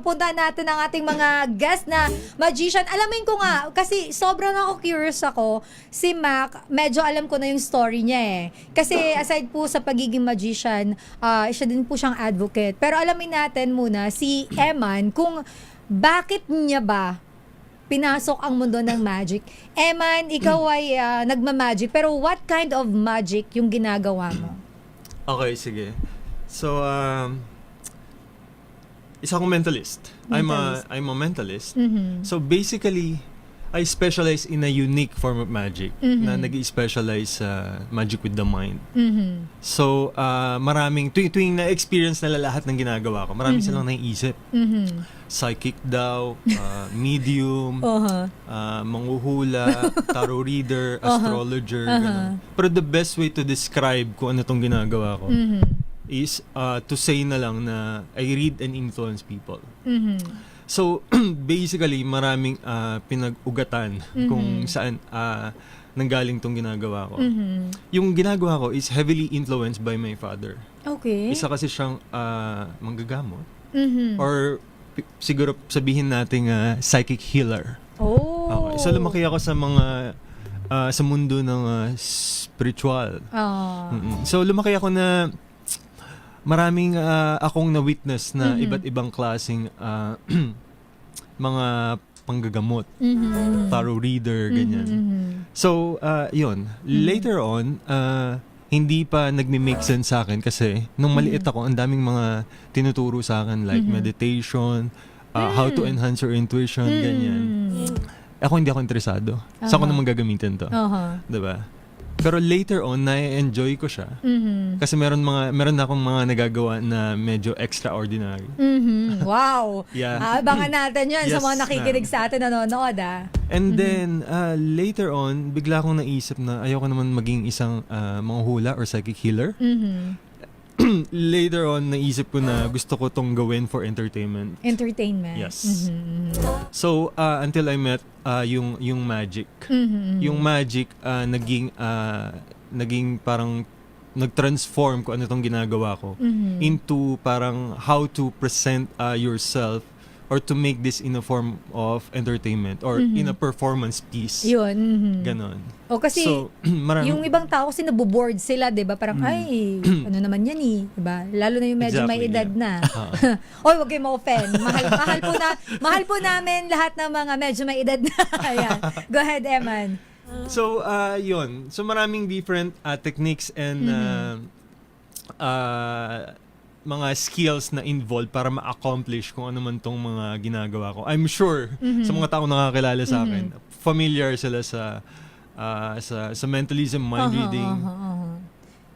Punta natin ang ating mga guest na magician. Alamin ko nga, kasi sobrang curious ako, si Mac, medyo alam ko na yung story niya eh. Kasi aside po sa pagiging magician, siya din po siyang advocate. Pero alamin natin muna si Eman kung bakit niya ba pinasok ang mundo ng magic. Eman, ikaw ay nagma-magic, pero what kind of magic yung ginagawa mo? Okay, sige. So, isa akong mentalist. I'm a mentalist. Mm-hmm. So basically, I specialize in a unique form of magic na nag-specialize sa magic with the mind. Mm-hmm. So, maraming, tuwing na-experience nila lahat ng ginagawa ko, maraming silang naiisip. Mm-hmm. Psychic daw, medium, manghuhula, tarot reader, astrologer, ganun. Pero the best way to describe kung ano tong ginagawa ko is to say na lang na I read and influence people. So, basically, maraming pinag-ugatan kung saan nanggaling tong ginagawa ko. Yung ginagawa ko is heavily influenced by my father. Okay. Isa kasi siyang manggagamot. Or siguro sabihin nating psychic healer. Oh. Okay. So, lumaki ako sa mga sa mundo ng spiritual. So, lumaki ako na maraming akong na-witness na iba't ibang klaseng mga panggagamot, tarot reader, ganyan. So, yun. Later on, hindi pa nagme-make sense sa akin kasi nung maliit ako, ang daming mga tinuturo sa akin like meditation, how to enhance your intuition, ganyan. Ako hindi ako interesado. Saan ko naman gagamitin to? Diba? Pero later on, na-enjoy ko siya. Kasi meron akong mga nagagawa na medyo extraordinary. Wow! Yeah. Abangan natin yan sa Yes, mga nakikinig sa atin, nanonood And then, later on, bigla akong naisip na ayoko naman maging isang manghula or psychic healer. Later on, naisip ko na gusto ko tong gawin for entertainment. Entertainment. Yes. So, until I met yung magic. Yung magic, naging parang nag-transform ko ano tong ginagawa ko into parang how to present yourself or to make this in a form of entertainment or in a performance piece. Yun. Ganon. O kasi, So, yung ibang tao kasi naboboard sila, di ba? Parang, ay, ano naman yan eh. Diba? Lalo na yung medyo may Exactly, edad yeah. na. Oy, wag kayo ma-offend. Mahal po namin lahat ng mga medyo may edad na. Ayan. Go ahead, Eman. So, yun. So, maraming different techniques and mga skills na involved para ma-accomplish kung ano man tong mga ginagawa ko. I'm sure sa mga taong nakakilala sa akin, familiar sila sa mentalism, mind reading,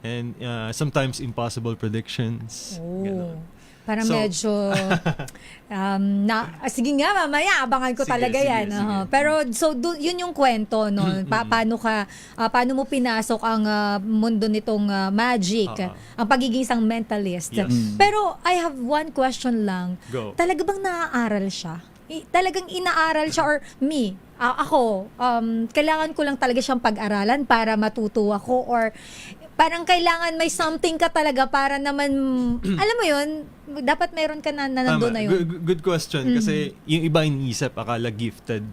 and sometimes impossible predictions. Ganon. Parang So, medyo sige nga mamaya abangan ko Sige, talaga sige, yan. sige. Pero so yun yung kwento no. Paano mo pinasok ang mundo nitong magic, ang pagiging isang mentalist. Yes. Pero I have one question lang. Go. Talaga bang naaaral siya? Talagang inaaral siya or me? Ako, kailangan ko lang talaga siyang pag-aralan para matuto ako or parang kailangan may something ka talaga para naman, alam mo yun, dapat meron ka na nandun Tama. na yun. Good question. Kasi yung iba iniisip, akala gifted.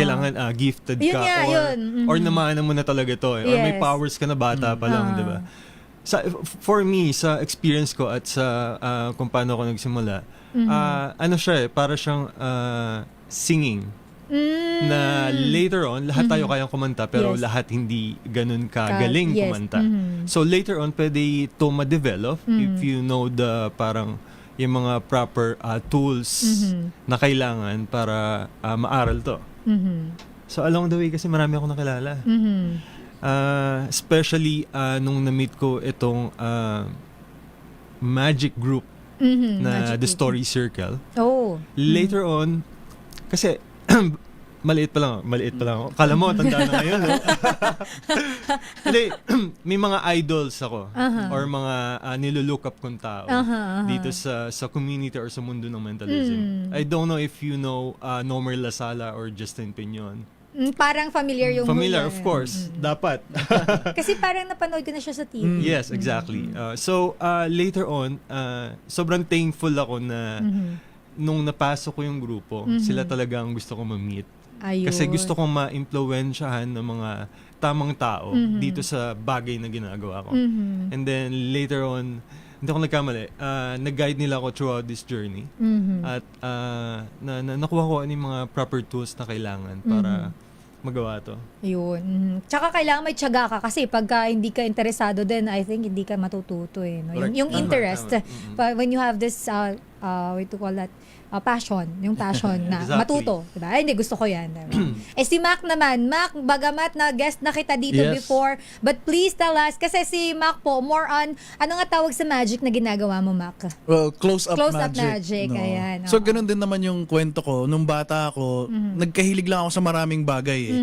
Kailangan gifted Yun ka. nga, Or, yun. or namana mo na talaga to. Or may Yes. powers ka na bata pa lang, di ba? For me, sa experience ko at sa kung paano ako nagsimula, ano siya para siyang singing. Na later on, lahat tayo kayang kumanta pero Yes. lahat hindi ganun kagaling Yes. kumanta. So later on, pwede ito ma-develop if you know the parang yung mga proper tools na kailangan para maaral to. So along the way kasi marami akong nakilala. Especially nung na-meet ko itong magic group na Magic The Story Circle. Oh. Later on, kasi maliit pa lang ako. Kala mo, tanda na ngayon, no? Hindi, may mga idols ako or mga nilulook up kong tao dito sa community or sa mundo ng mentalism. I don't know if you know Nomer Lasala or Justin Peñon. Parang familiar yung Familiar, hula. of course. Dapat. Kasi parang napanood ko na siya sa TV. Yes, exactly. So, later on, sobrang thankful ako na nung napasok ko yung grupo, sila talaga ang gusto ko ma-meet. Ayun. Kasi gusto kong ma-impluwensyahan ng mga tamang tao dito sa bagay na ginagawa ko. And then later on, hindi ako nagkamali, nag-guide nila ako throughout this journey. At nakuha ko ano yung mga proper tools na kailangan para magawa to. Yun. Tsaka kailangan may tiyaga ka kasi pagka hindi ka interesado din, I think hindi ka matututo eh. No? Correct. Yung Tama, interest, tama. when you have this, what to call that, passion, yung passion na Exactly. matuto. Diba? Ay, hindi, gusto ko yan. Diba? Si Mac naman, Mac, bagamat na guest na kita dito Yes. before, but please tell us, kasi si Mac po, more on, ano nga tawag sa magic na ginagawa mo, Mac? Well, close-up Close-up magic. magic, ayan, So, oo. ganun din naman yung kwento ko. Nung bata ako, nagkahilig lang ako sa maraming bagay eh.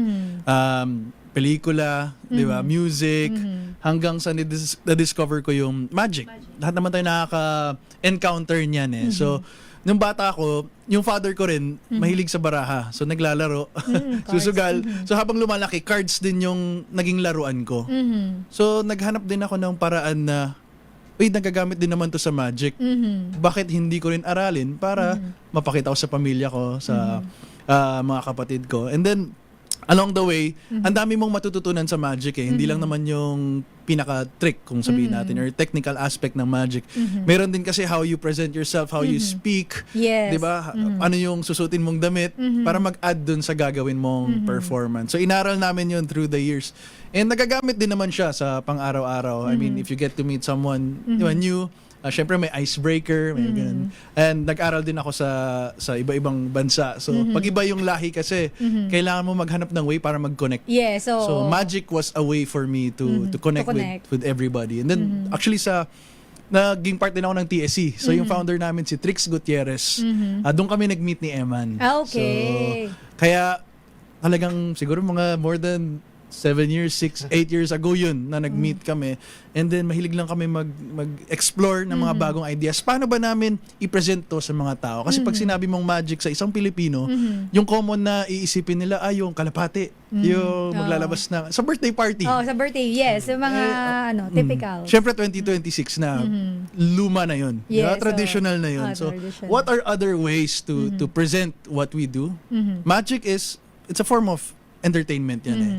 Pelikula, di ba? Music, hanggang sa na-discover ko yung magic. Lahat naman tayo nakaka-encounter niyan eh. So, nung bata ako, yung father ko rin, mahilig sa baraha. So, naglalaro, cards. susugal. So, habang lumalaki, cards din yung naging laruan ko. So, naghanap din ako ng paraan na, uy, nagagamit din naman to sa magic. Bakit hindi ko rin aralin para mapakita ko sa pamilya ko, sa mga kapatid ko. And then, along the way, ang dami mong matututunan sa magic eh. Hindi lang naman yung pinaka-trick, kung sabihin natin, or technical aspect ng magic. Meron din kasi how you present yourself, how you speak. Yes. Di ba? Ano yung susutin mong damit para mag-add dun sa gagawin mong performance. So, inaral namin yun through the years. And nagagamit din naman siya sa pang-araw-araw. I mean, if you get to meet someone di ba, new, syempre may icebreaker, may ganun. And nag-aral din ako sa iba-ibang bansa. So, pag iba yung lahi kasi, kailangan mo maghanap ng way para mag-connect. Yeah, So, magic was a way for me to connect, with everybody. And then, actually naging part din ako ng TSC. So, yung founder namin si Trix Gutierrez. Doon kami nag-meet ni Eman. Okay. So, kaya talagang siguro mga more than 7 years, 8 years ago yun na nag-meet kami. And then mahilig lang kami mag-explore ng mga bagong ideas. Paano ba namin i-present to sa mga tao? Kasi pag sinabi mong magic sa isang Pilipino, yung common na iisipin nila ay yung kalapate, yung maglalabas na sa birthday party. Oh, sa birthday, yes. Yung mga, typical. Siyempre 2026 na luma na yun. Yes, Traditional na yun. So, traditional. what are other ways to present what we do? Magic it's a form of entertainment yan eh.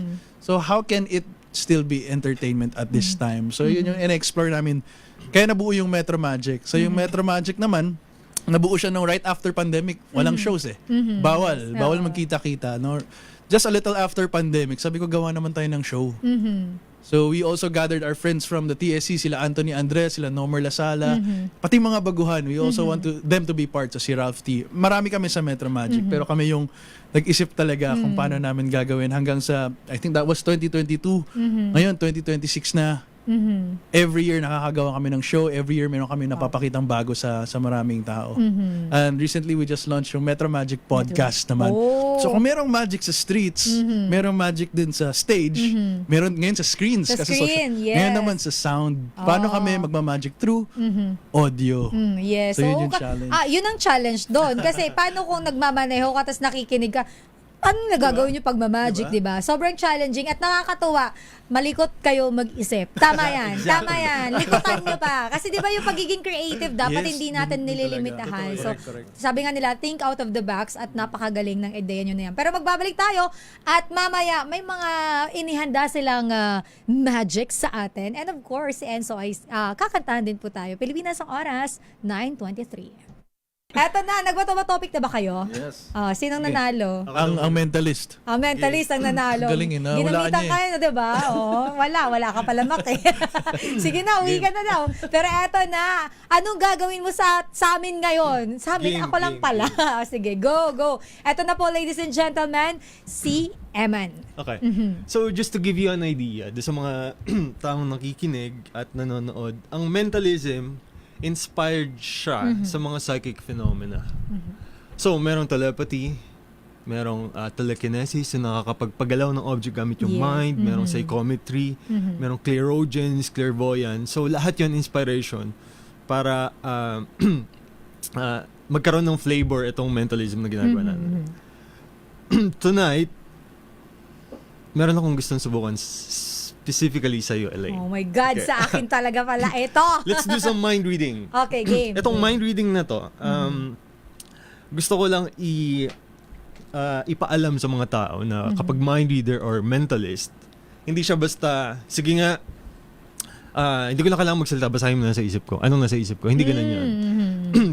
So, how can it still be entertainment at this time? So, yun yung in-explore namin. Kaya nabuo yung Metro Magic. So, yung Metro Magic naman, nabuo siya nung right after pandemic. Walang shows eh. Bawal magkita-kita. No? Just a little after pandemic, sabi ko, gawa naman tayo ng show. So, we also gathered our friends from the TSC, sila Anthony Andres, sila Nomer Lasala, pati mga baguhan. We also want them to be part, so si Ralph T. Marami kami sa Metro Magic, pero kami yung nag-isip talaga kung paano namin gagawin hanggang sa, I think that was 2022. Ngayon, 2026 na. Every year nakakagawa kami ng show. Every year meron kami napapakitang bago sa maraming tao. And recently we just launched yung Metro Magic podcast naman. Oh. So kung merong magic sa streets, merong magic din sa stage, meron ngayon sa screens. Sa kasi screen, yes. Ngayon naman sa sound. Paano kami magmamagic through audio. Yes. So yun yung challenge. Yun ang challenge doon. Kasi paano kung nagmamaneho ka tapos nakikinig ka, ano nagagawin nyo pag magic, di ba? Sobrang challenging at nakakatuwa. Malikot kayo mag-isip. Tama yan. Tama yan. Likutan nyo pa. Kasi di ba yung pagiging creative, dapat Yes. hindi natin nililimitahan. So, Correct. sabi nga nila, think out of the box at napakagaling ng ideya nyo na yan. Pero magbabalik tayo at mamaya may mga inihanda silang magic sa atin. And of course, si Enzo ay kakantahan din po tayo. Pilipinas ang oras, 9:23. Eto na, nagbato topic na ba kayo? Yes. Sinong nanalo? Ang mentalist. Mentalist ang nanalo. Galing eh, nawalaan Ginamitan niya eh. kayo, di ba? Wala ka pala Mak eh. Sige na, uwi ka na daw. Pero eto na, anong gagawin mo sa amin ngayon? Sa amin, Game, ako lang game, pala. Sige, go. Eto na po, ladies and gentlemen, si Eman. Okay. So, just to give you an idea, do sa mga taong nakikinig at nanonood, ang mentalism, inspired siya sa mga psychic phenomena. So, merong telepathy, merong telekinesis, na nakakapagpagalaw ng object gamit yung Yeah. mind, merong psychometry, merong clairaudience, clairvoyance. So, lahat yun inspiration para magkaroon ng flavor itong mentalism na ginagawa natin. Tonight, meron akong gustong subukan specifically sa iyo, Elaine. Oh my God, Okay. sa akin talaga pala ito. Let's do some mind reading. Okay, game. Itong mind reading na to, gusto ko lang ipaalam sa mga tao na kapag mind reader or mentalist, hindi siya basta, sige nga, hindi ko na kailangan magsalita, basahin mo na sa isip ko. Anong nasa isip ko? Hindi ganun yun.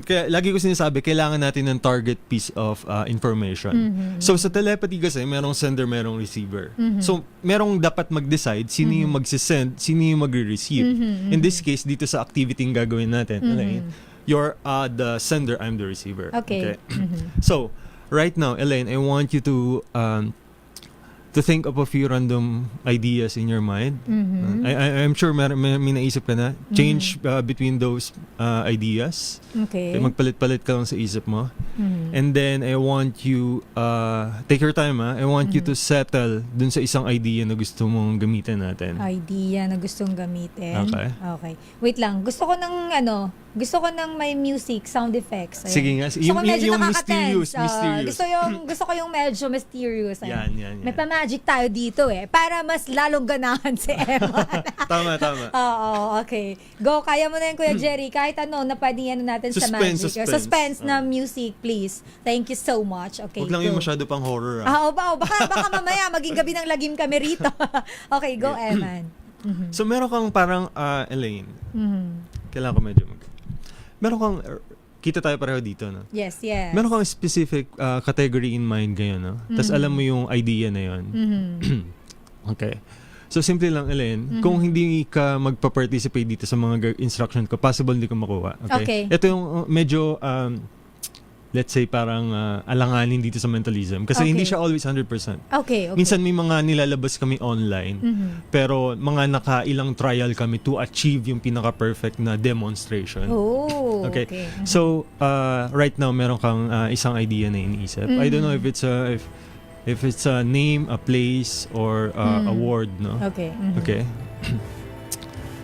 Kaya lagi ko sinasabi, kailangan natin ng target piece of information. So sa telepathy kasi, merong sender, merong receiver. So merong dapat mag-decide sino yung magsisend, sino yung magre-receive. In this case, dito sa activity yung gagawin natin. Elaine, you're the sender, I'm the receiver. Okay. So, right now, Elaine, I want you to think of a few random ideas in your mind. I'm sure may naisip ka na. Change between those ideas. Okay. Magpalit-palit ka lang sa isip mo. And then, I want you, take your time I want you to settle dun sa isang idea na gusto mong gamitin natin. Idea na gustong gamitin. Okay. Okay. Wait lang. Gusto ko ng may music, sound effects. Ayan. Sige nga. Gusto ko medyo Yung nakaka-tense. mysterious. Gusto ko yung medyo mysterious. Ayan. Yan. May pa-magic tayo dito para mas lalong ganahan si Emma. Tama. Oo, okay. Go, kaya mo na yun, Kuya Jerry. Kahit na pwede natin sa magic. Suspense na music, please. Thank you so much. Okay, Huwag lang go. yung masyado pang horror. Baka mamaya maging gabi ng lagim kami rito. Okay, go, Eman. So, meron kang parang, Elaine, kailangan ko medyo meron kang, kita tayo pareho dito, no? Yes. Meron kang specific category in mind ngayon, no? Tapos alam mo yung idea na yun. Okay. So, simple lang, Elaine, kung hindi ka magpa-participate dito sa mga instruction ko, possible hindi ko makuha. Okay? Ito yung medyo, let's say, parang alanganin dito sa mentalism. Kasi hindi siya always 100%. Okay. Minsan may mga nilalabas kami online, pero mga nakailang trial kami to achieve yung pinaka-perfect na demonstration. Oh, okay. So, right now, meron kang isang idea na iniisip. I don't know if it's a name, a place, or a word, no? Okay. Okay.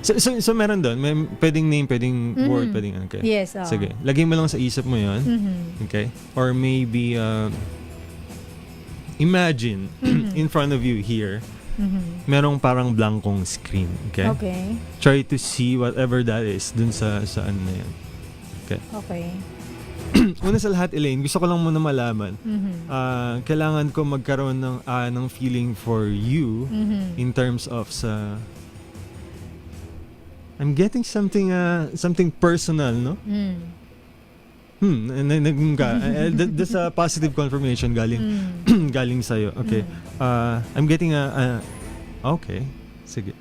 So meron doon. May pwedeng name, pwedeng word, pwedeng okay. Yes. Sige. Lagay mo lang sa isip mo 'yon. Okay? Or maybe imagine in front of you here. Merong parang blankong screen, okay? Okay. Try to see whatever that is dun sa ano na 'yan. Okay. Una sa lahat, Elaine, gusto ko lang muna malaman. Kailangan ko magkaroon ng feeling for you in terms of sa I'm getting something personal, no? That's a positive confirmation galing sa'yo. Okay. I'm getting okay. Sige.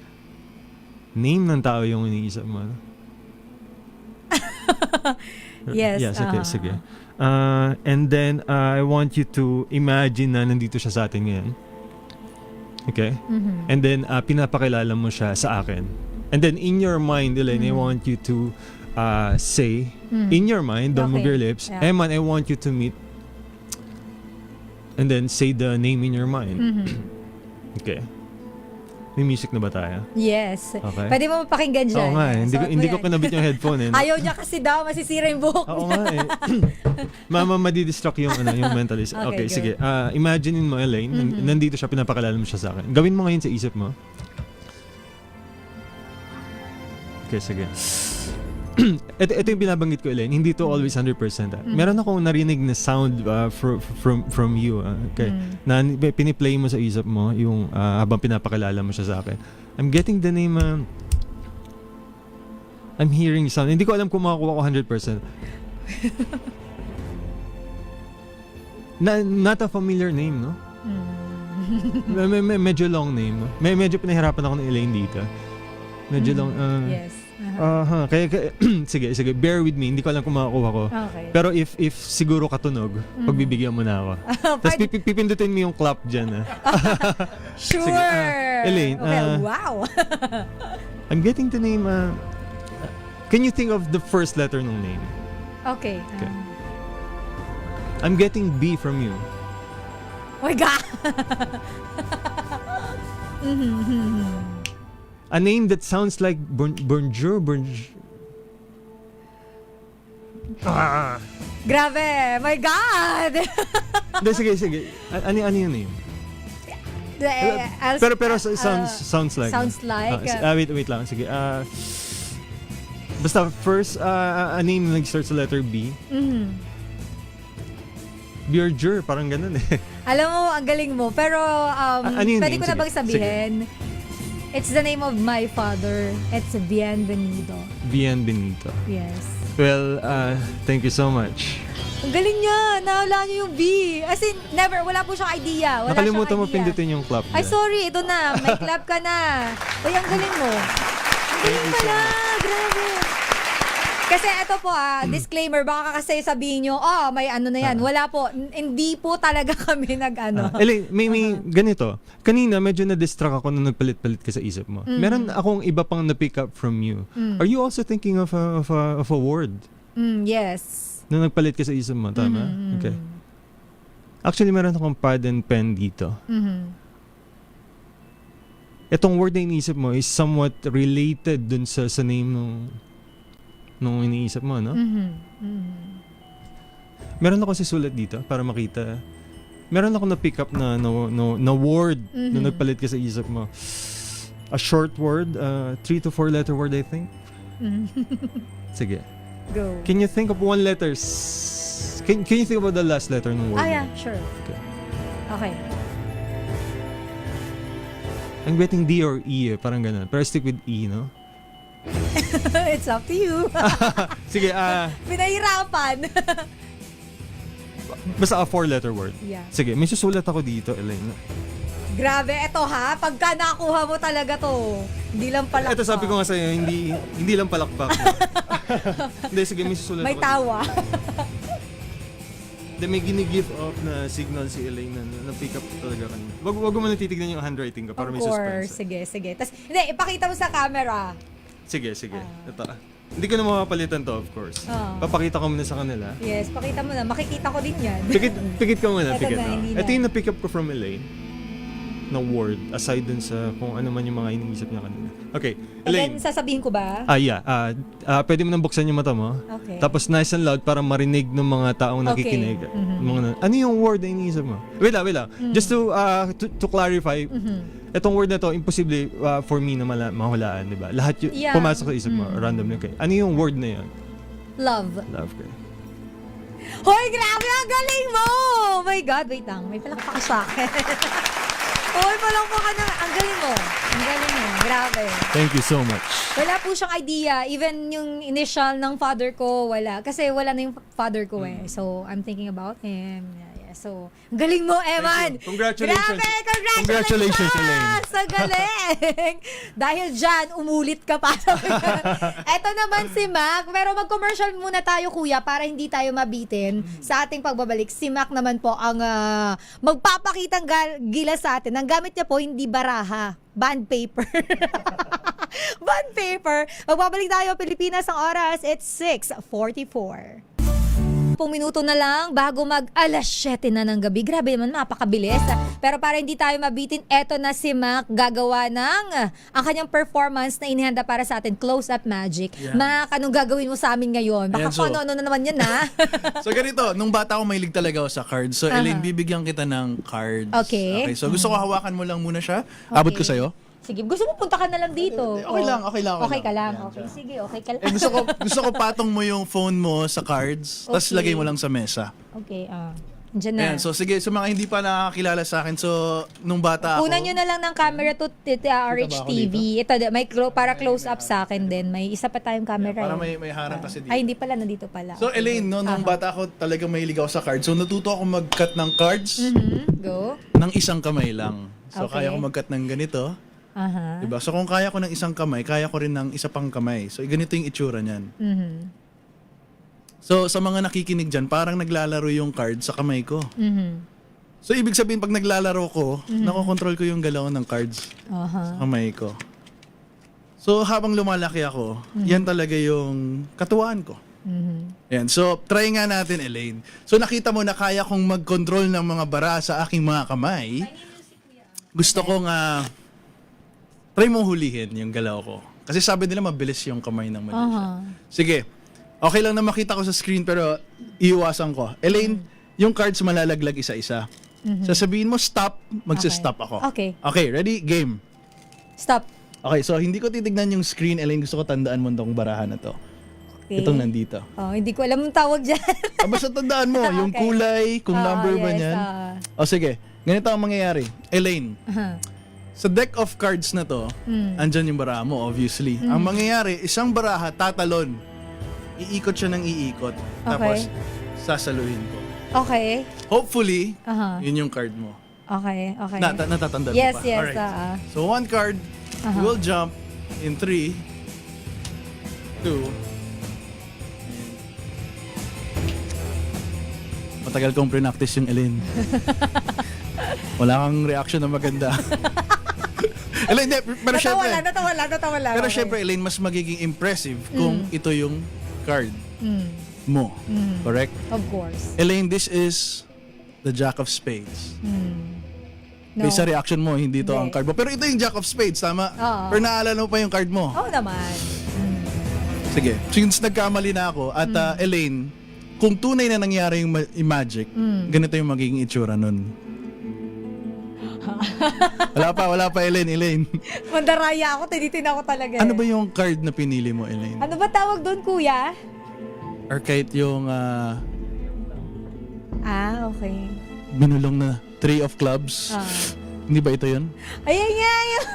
Name ng tao yung iniisip mo. No? Yes. Yes, okay, sige. And then, I want you to imagine na nandito siya sa atin ngayon. Okay? And then, pinapakilala mo siya sa akin. And then, in your mind, Elaine, I want you to say, in your mind, don't move your lips, Eman, I want you to meet, and then say the name in your mind. Okay. May music na ba tayo? Yes. Okay. Pwede mo mapakinggan dyan. Oo nga eh. Hindi ko kinabit yung headphone eh. Ayaw niya kasi daw, masisira yung buhok niya. Oo nga eh. Madidistract yung mentalist. Okay, sige. Imaginein mo, Elaine, nandito siya, pinapakalala mo siya sa akin. Gawin mo ngayon sa isip mo. Okay, sige. Ito yung binabanggit ko, Elaine. Hindi to always 100%. Meron akong narinig na sound from you. Okay. Na piniplay mo sa isip mo yung habang pinapakilala mo siya sa akin. I'm getting the name. I'm hearing sound. Hindi ko alam kung makakuha ko 100%. Not a familiar name, no? Medyo long name, no? Medyo pinahirapan ako ng Elaine dito. Medyo long. Yes. Kaya sige, bear with me. Hindi ko alam kung makakuha ko. Okay. Pero if siguro katunog, pagbibigyan mo na ako. Tapos pipindutin mo yung clap dyan. Sure. Sige, Elaine, okay, wow. I'm getting the name. Can you think of the first letter ng name? Okay. I'm getting B from you. Oh my God. A name that sounds like bonjour. Grabe. My God. Hindi, sige. Ano yung name? Pero sounds like. Sounds like. Wait lang. Sige. Basta first, a name nag-start sa letter B. Bjerger, parang ganun eh. Alam mo, ang galing mo. Pero, ano yung pwede name? ko na Sige, bang sabihin? It's the name of my father. It's Bienvenido. Bienvenido. Yes. Well, thank you so much. Ang galing niya. Nawala niyo yung B. As in, never. Wala po siyang idea. Wala Nakalimutan siyang mo idea. pindutin yung clap Ay, niya. sorry. Ito na. May clap ka na. Uy, ang galing mo. Ang galing pala. Grabe. Kasi ito po disclaimer, baka kasi sabihin nyo, may ano na yan. Wala po, hindi po talaga kami nag-ano. Elaine, may ganito. Kanina, medyo na-distract ako nung nagpalit-palit ka sa isip mo. Meron akong iba pang na-pick up from you. Are you also thinking of a word? Yes. Nung nagpalit ka sa isip mo, tama? Okay. Actually, meron akong pad and pen dito. Itong word na iniisip mo is somewhat related dun sa name nung iniisip mo, no? Meron ako si sulat dito para makita. Meron ako na-pick up na word nung nagpalit ka sa isip mo. A short word, 3 to 4 letter word, I think. Sige. Go. Can you think of one letters? Can you think about the last letter ng word? Yeah, sure. Okay. Okay. I'm betting D or E parang ganun. Pero I stick with E, no? It's up to you. Sige, Pinahirapan. basta a 4-letter word. Yeah. Sige, may susulat ako dito, Elaine. Grabe, eto pagka nakuha mo talaga to, hindi lang palakpak. Ito sabi ko nga sa'yo, hindi lang palakpak. Hindi, sige, may susulat May ako. tawa. Hindi, may gini-give off na signal si Elaine na pick up talaga kanina. Wag mo na titignan yung handwriting ko para Of may course. suspense. Sige. Tas, hindi, ipakita mo sa camera. Sige. Ito. Hindi ko na mapapalitan to, of course. Papakita ko muna sa kanila. Yes, pakita mo na. Makikita ko din yan. Pikit ka muna, Ito pikit. na, hindi Ito na. yung na-pick up ko from Elaine na word, aside dun sa kung ano man yung mga iniisip niya kanina. Okay, And then, Elaine. sasabihin ko ba? Yeah. Pwede mo nang buksan yung mata mo. Okay. Tapos nice and loud para marinig ng mga taong Okay. nakikinig. Ano yung word na iniisip mo? Wait lang. Just to clarify, itong word na to, imposible for me na mahulaan, di ba? Lahat yung Yeah. pumasok sa isip mo, randomly. Okay. Ano yung word na yun? Love. Love, okay. Hoy, grabe! Ang galing mo! Oh my God, wait lang. May palakpak ka sa akin. Hoy, palakpak ka na. Ang galing mo. Ang galing mo. Grabe. Thank you so much. Wala po siyang idea. Even yung initial ng father ko, wala. Kasi wala na yung father ko eh. So, I'm thinking about him. Yeah. So, ang galing mo, Eman! Thank you. Congratulations. Grabe! Congratulations, Elaine. Sa galing! Dahil dyan, umulit ka pa. Eto naman si Mac. Pero mag-commercial muna tayo, kuya, para hindi tayo mabitin sa ating pagbabalik. Si Mac naman po ang magpapakitang gila sa atin. Ang gamit niya po, hindi baraha. Bond paper. Bond paper. Magbabalik tayo, Pilipinas, ang oras. It's 6:44. 10 minuto na lang bago mag alas 7 na ng gabi. Grabe naman, napakabilis. Pero para hindi tayo mabitin, eto na si Mac gagawa ng ang kanyang performance na inihanda para sa atin, Close-Up Magic. Yeah. Mac, anong gagawin mo sa amin ngayon? Baka Ayan, so- ano na naman yan, ha? So ganito, nung bata ako mahilig talaga ako sa cards. So Elaine, bibigyan kita ng cards. Okay. So gusto ko hawakan mo lang muna siya. Abot ko sa'yo. Sige, gusto mo punta ka na lang dito. Okay lang. Okay ka lang. Ayan, Okay, siya. sige, okay ka lang. Gusto ko patong mo yung phone mo sa cards, tapos Okay. lagay mo lang sa mesa. Okay, Diyan na. Ayan, so sige, sa mga hindi pa nakakilala sa akin, so nung bata ako... Kunan nyo na lang ng camera to RH TV. Ito, may para close up sa akin din. May isa pa tayong camera. Para eh. may harang kasi dito. Ay, hindi pala. Nandito pala. So Elaine, no, nung bata ako talagang mahilig ako sa cards. So natuto ako mag-cut ng cards Go. ng isang kamay lang. So Okay. kaya ko mag-cut ng ganito. Aha. Diba? So kung kaya ko ng isang kamay, kaya ko rin ng isa pang kamay. So ganito yung itsura niyan. So sa mga nakikinig dyan, parang naglalaro yung card sa kamay ko. So ibig sabihin pag naglalaro ko, nakokontrol ko yung galaw ng cards Aha. sa kamay ko. So habang lumalaki ako, yan talaga yung katuwaan ko. Yan. So try nga natin, Elaine. So nakita mo na kaya kong mag-control ng mga bara sa aking mga kamay. Gusto kong try mong hulihin yung galaw ko. Kasi sabi nila mabilis yung kamay ng magician. Sige. Okay lang na makita ko sa screen pero iiwasan ko. Elaine, yung cards malalaglag isa-isa. Sasabihin mo stop, magsa-stop ako. Okay. Okay, ready? Game. Stop. Okay, so hindi ko titignan yung screen, Elaine. Gusto ko tandaan mo tong barahan na to. Okay. Itong nandito. Oh, hindi ko alam ang tawag dyan. Basta tandaan mo, yung Okay. kulay, kung number ba yes, niyan. O sige, ganito ang mangyayari. Elaine, sa deck of cards na to, andyan yung baraha mo, obviously. Ang mangyayari, isang baraha tatalon. Iikot siya ng iikot. Tapos, sasaluhin ko. Okay. Hopefully, Aha. yun yung card mo. Okay. Natatandaan Yes, mo ba? yes. Alright. So, one card, we will jump in 3, 2, matagal kong pre-practice yung Elaine. Wala kang reaction na maganda. Elaine, pero syempre, natawa lang. pero Okay. syempre, Elaine, mas magiging impressive kung ito yung card mo. Correct? Of course. Elaine, this is the Jack of Spades. No. Based sa reaction mo, hindi to Hindi. ang card mo. Pero ito yung Jack of Spades, tama? Oo. Pero naalala mo pa yung card mo. Oo naman. Sige, since nagkamali na ako at Elaine, kung tunay na nangyari yung magic, ganito yung magiging itsura nun. wala pa Elaine. Mandaraya ako, tinitin ako talaga. Ano ba yung card na pinili mo, Elaine? Ano ba tawag doon, kuya? Or kahit yung Okay. binulong na Three of Clubs. Hindi ba ito yun? Ayan nga yun.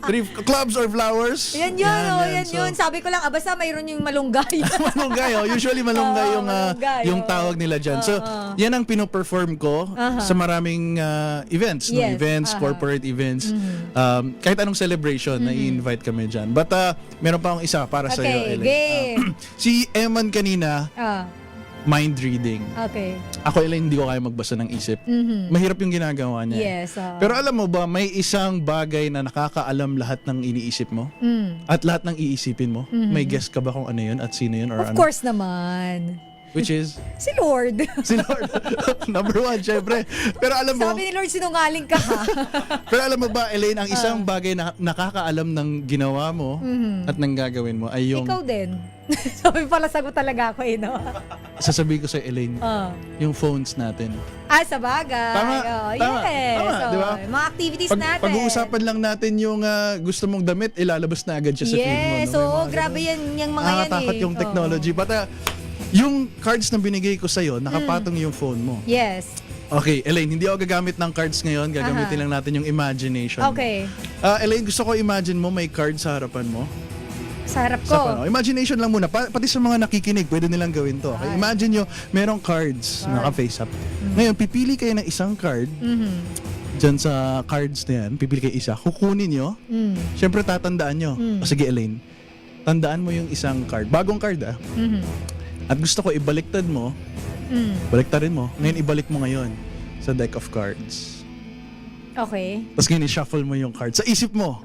Three of Clubs or Flowers? Yan yun. Sabi ko lang, basta mayroon yung malunggay. Malunggay, oh. Usually malunggay Oo, yung malunggay, yung tawag nila dyan. So, yan ang pinoperform ko sa maraming events. No? Yes, Events, corporate events. Kahit anong celebration, na i-invite kami dyan. But, meron pa akong isa para sa iyo, Okay, Ellen. game. Si Eman kanina, mind reading. Okay. Ako, Ellen, hindi ko kaya magbasa ng isip. Mahirap yung ginagawa niya. Yes. Pero alam mo ba, may isang bagay na nakakaalam lahat ng iniisip mo? At lahat ng iisipin mo? May guess ka ba kung ano yun at sino yun? Or Of ano? course naman. Which is? Si Lord. Si Lord. Number one, syempre. Pero alam mo, Sabi ni Lord, sinungaling ka ha. pero alam mo ba, Elaine, ang isang bagay na nakakaalam ng ginawa mo at ng gagawin mo ay yung, Ikaw din. Sabi pala, sagot talaga ako no? sasabihin ko sa Elaine, yung phones natin. Sa bagay. Tama, tama, Yes. tama, di ba? Mga activities natin. Pag-uusapan lang natin yung gusto mong damit, ilalabas na agad siya sa feed mo. Yes. no? So, May mga grabe ganun. yan, yung mga yan Nakakatakot eh. yung technology. But yung cards na binigay ko sa'yo, nakapatong yung phone mo. Yes. Okay, Elaine, hindi ako gagamit ng cards ngayon. Gagamitin lang natin yung imagination. Okay. Elaine, gusto ko imagine mo may card sa harapan mo. Sa harap Sa ko. imagination lang muna. Pati sa mga nakikinig, pwede nilang gawin to. Okay? Imagine nyo, merong cards naka-face up. Ngayon, pipili kayo ng isang card. Dyan sa cards na yan, pipili kayo isa. Kukunin nyo. Siyempre, tatandaan nyo. O sige, Elaine, tandaan mo yung isang card. Bagong card, At gusto ko ibaliktad mo. Baliktarin mo. Ngayon, ibalik mo ngayon sa deck of cards. Okay. Tapos ngayon, i-shuffle mo yung card. Sa isip mo.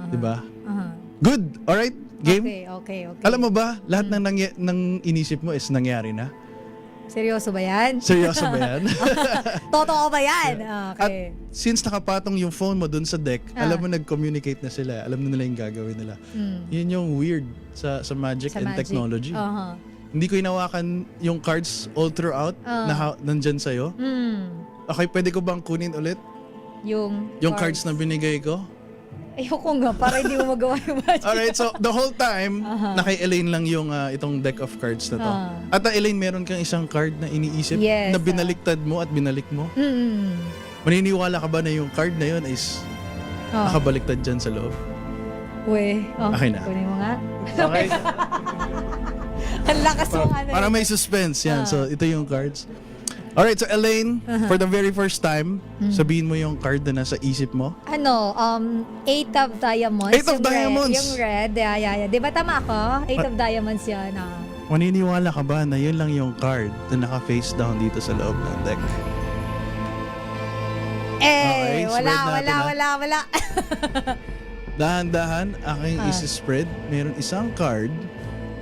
Diba? Good. Alright? Game? Okay. Alam mo ba, lahat ng inisip mo is nangyari na? Seryoso ba yan? Seryoso ba yan? Totoo ba yan? At Okay. since nakapatong yung phone mo dun sa deck, alam mo nag-communicate na sila. Alam na nila yung gagawin nila. Yun yung weird sa magic Sa and magic. technology. Uh-huh. Hindi ko hinawakan yung cards all throughout na nandyan sa'yo. Okay, pwede ko bang kunin ulit Yung cards na binigay ko? Ayoko nga, para hindi mo magawa yung magic. Alright, so the whole time, na kay Elaine lang yung itong deck of cards na to. At Elaine, meron kang isang card na iniisip Yes, na binaliktad mo at binalik mo. Maniniwala ka ba na yung card na yun is nakabaliktad dyan sa loob? Uwe. Okay na. Kunin mo nga. Okay? Ang lakas mo ano. Para may suspense yan. So, ito yung cards. Alright, so Elaine, for the very first time, sabihin mo yung card na nasa isip mo. Ano, 8 of diamonds. Eight of diamonds? Yung red, yeah. Di ba tama ako? 8 of diamonds yan. Maniniwala ka ba na yun lang yung card na naka-face down dito sa loob ng deck? Okay, spread natin, wala. Dahan-dahan, aking isi-spread. Meron isang card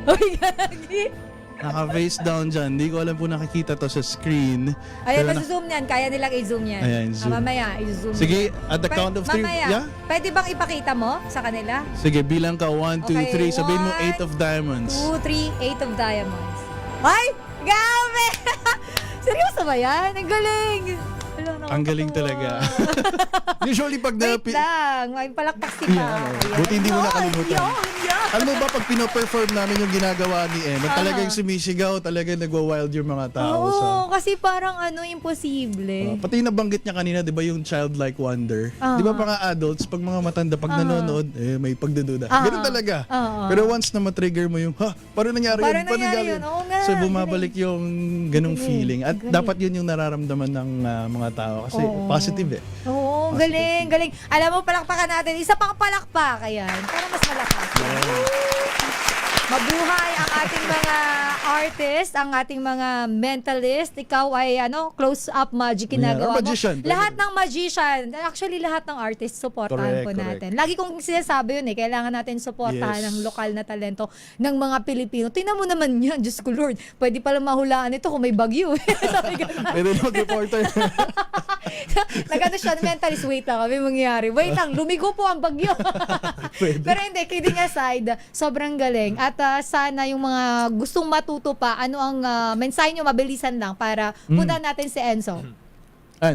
Uy, gagi. naka-face down dyan. Hindi ko alam kung nakikita to sa screen. Ayan, Pero zoom yan. Kaya nilang i-zoom yan. Ayan, zoom. Mamaya, i-zoom. Sige, at the count of 3. Mamaya. Yeah? Pwede bang ipakita mo sa kanila? Sige, bilang ka 1, 2, Okay, 3. Sabihin mo 1, 8 of diamonds. 2, 3, 8 of diamonds. Ay! Gabi! Seryoso ba yan? Ang galing! Wala, Ang galing talaga. Usually pag Wait lang. May palakpak si Yeah, Pa. ano. Buti hindi mo nakalimutan. Yan. Alam mo ba, pag pino-perform namin yung ginagawa ni Emma, talagang sumisigaw, talagang nagwa-wild yung mga tao. Oo, kasi parang imposible. Pati nabanggit niya kanina, di ba, yung childlike wonder. Di ba mga adults, pag mga matanda, pag nanonood, may pagdududa. Ganun talaga. Pero once na matrigger mo yung, paano nangyari yun? Paano nangyari yun? Oo nga, So bumabalik yung ganung feeling. At dapat yun yung nararamdaman ng mga tao. Kasi positive eh. Oo, galing. Alam mo, palakpakan natin. Isa pang palakpak. Ayan. Para mas malakas. Mabuhay ang ating mga artist, ang ating mga mentalist. Ikaw ay close-up magic ginagawa mo. Magician. Lahat ng magician, actually lahat ng artist, supportahan po natin. Lagi kong sinasabi yun kailangan natin supportahan ang lokal na talento ng mga Pilipino. Tingnan mo naman yan, Diyos ko Lord. Pwede pala mahulaan ito kung may bagyo. Sabi ganun. Pwede na mag-reporter. Nagano siya, mentalist, wait lang, may mangyayari. Wait lang, lumigo po ang bagyo. Pero hindi, kidding aside, sobrang galing. At sana yung mga gustong matuto pa, ano ang mensahe nyo, mabilisan lang para puntahan natin si Enzo.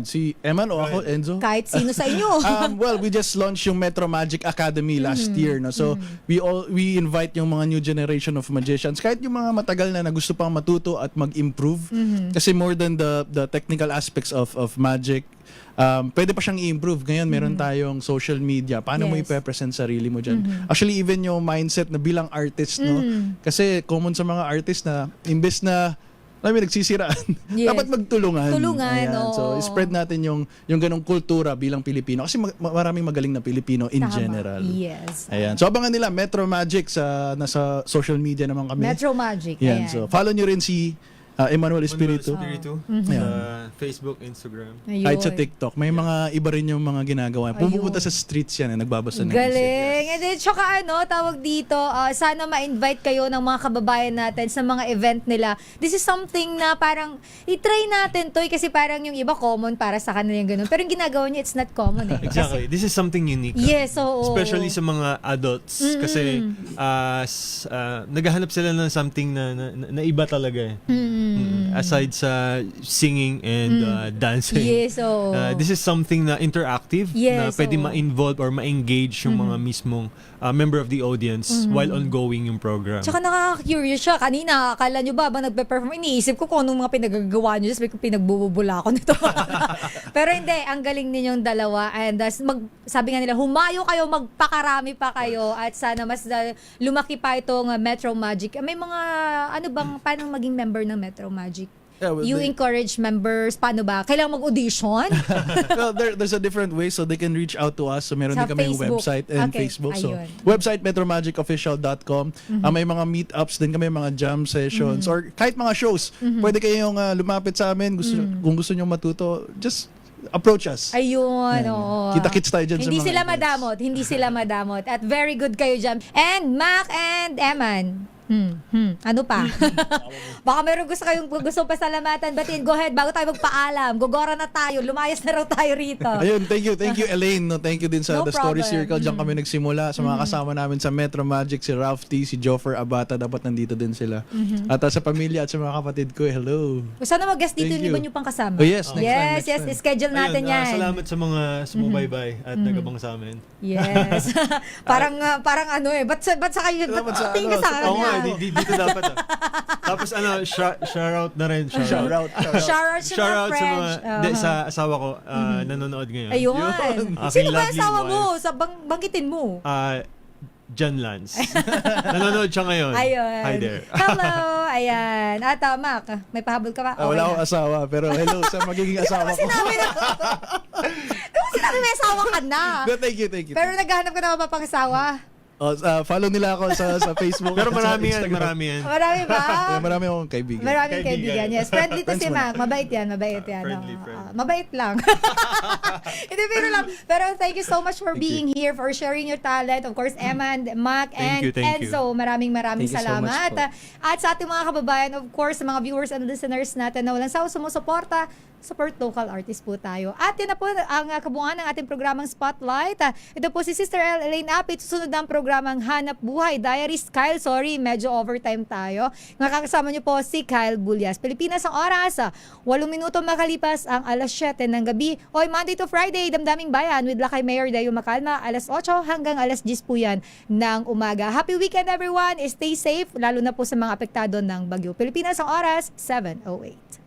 Si Eman o ako, Enzo? Kahit sino sa inyo. Well, we just launched yung Metro Magic Academy last year, no. So we invite yung mga new generation of magicians, kahit yung mga matagal na gusto pang matuto at mag-improve. Kasi more than the technical aspects of magic, pwede pa siyang i-improve. Ngayon, meron tayong social media. Paano mo i-present sarili mo dyan? Actually, even yung mindset na bilang artist, no? Kasi common sa mga artist na imbes na nagsisiraan. Yes. Dapat magtulungan. Tulungan, Ayan. So, spread natin yung ganong kultura bilang Pilipino. Kasi maraming magaling na Pilipino in general. Yes. Ayan. So, abangan nila Metro Magic nasa social media naman kami. Metro Magic. Ayan. Ayan. So, follow nyo rin si Emmanuel Espiritu. Facebook, Instagram. Ayun. Kahit sa TikTok. May mga iba rin yung mga ginagawa. Pumupunta sa streets yan, nagbabasa ng Galing. And then, tsaka tawag dito, sana ma-invite kayo ng mga kababayan natin sa mga event nila. This is something na parang, i-try natin to kasi parang yung iba common para sa kanila yung ganun. Pero yung ginagawa niya, it's not common eh. Exactly. This is something unique. Yes, oo. Especially sa mga adults. Kasi naghahanap sila ng something na iba talaga eh. Aside sa singing and dancing. Yes, oo. This is something na interactive na Yes, pwede oo. ma-involve or ma-engage yung mga mismong member of the audience while ongoing yung program. Tsaka nakaka-curious siya. Kanina, akala nyo ba habang nagpe-perform, iniisip ko kung anong mga pinagagawa nyo. Just pinagbubula ako nito. Pero hindi, ang galing ninyong dalawa. And sabi nga nila, humayo kayo, magpakarami pa kayo. At sana mas lumaki pa itong Metro Magic. May mga, paano maging member ng Metro Magic? Yeah, well, You encourage members, paano ba? Kailangan mag-audition? Well, there's a different way so they can reach out to us. So meron Sa din kami yung Facebook. website and Okay, Facebook. So ayun. website metromagicofficial.com. May mga meetups din kami, mga jam sessions or kahit mga shows. Pwede kayong lumapit sa amin kung gusto niyo matuto. Just approach us. Ayun, Ayan. oo. Kita-kits tayo dyan sa Hindi mga sila events. madamot. Hindi sila madamot. At very good kayo dyan. And Mac and Eman. Ano pa? Baka meron gusto pasalamatan. Batiin, go ahead. Bago tayo magpaalam. Gogora na tayo. Lumayas na raw tayo rito. Ayun, thank you Elaine. No, thank you din sa No The Story problem. Circle. Diyan kami nagsimula. Sa mga kasama namin sa Metro Magic, si Ralph T, si Joffer Abata, dapat nandito din sila. At sa pamilya at sa mga kapatid ko, hello. Sana mag-guest dito Thank yung iba you. nyo pang kasama. Oh, yes, next time. Yes, schedule natin Ayun, yan. salamat sa mga sumubaybay at nagabang sa amin. Yes. parang ba't sa kayo, Salamat sa tingin ka sa Oo nga, kanya? dito dapat. Tapos shout-out na rin. Shout out. Shoutout sa mga Shout-out sa mga, friends. sa asawa ko, nanonood ngayon. Ayun. Aking Sino ba lovely asawa wife. mo? Banggitin mo. John Lance. Nanonood siya ngayon. Ayun. Hi there. Hello. Ayan. Mac, may pahabol ka ba? Okay Wala na. akong asawa, pero hello sa magiging asawa ko. Sinabi na. Di ba sinabi may asawa ka na? But thank you. Pero naghahanap ka na ba pang asawa? Follow nila ako sa Facebook. Pero at sa marami yan, Instagram. marami yan. Marami ba? Marami akong kaibigan. Maraming kaibigan. Yes. Friendly to si Mac. Mabait yan. Friendly. Mabait lang. Hindi, pero lang. Pero thank you so much for being here, for sharing your talent. Of course, Emma and Mac and Thank you. Enzo. Maraming Thank you so salamat. much po. At sa ating mga kababayan, of course, sa mga viewers and listeners natin na walang sawa sumusuporta, support local artist po tayo. At yan na po ang kabuuan ng ating programang Spotlight. Ito po si Sister Elaine Apit. Susunod na ang programang Hanap Buhay. Diaries Kyle, sorry, medyo overtime tayo. Nakakasama niyo po si Kyle Bulyas. Pilipinas ang oras, 8 minuto makalipas ang alas 7 ng gabi. Oy, Monday to Friday, Damdaming Bayan with Lakay Mayor Dayo Macalma, alas 8 hanggang alas 10 po yan ng umaga. Happy weekend everyone. Stay safe, lalo na po sa mga apektado ng bagyo. Pilipinas ang oras, 7:08.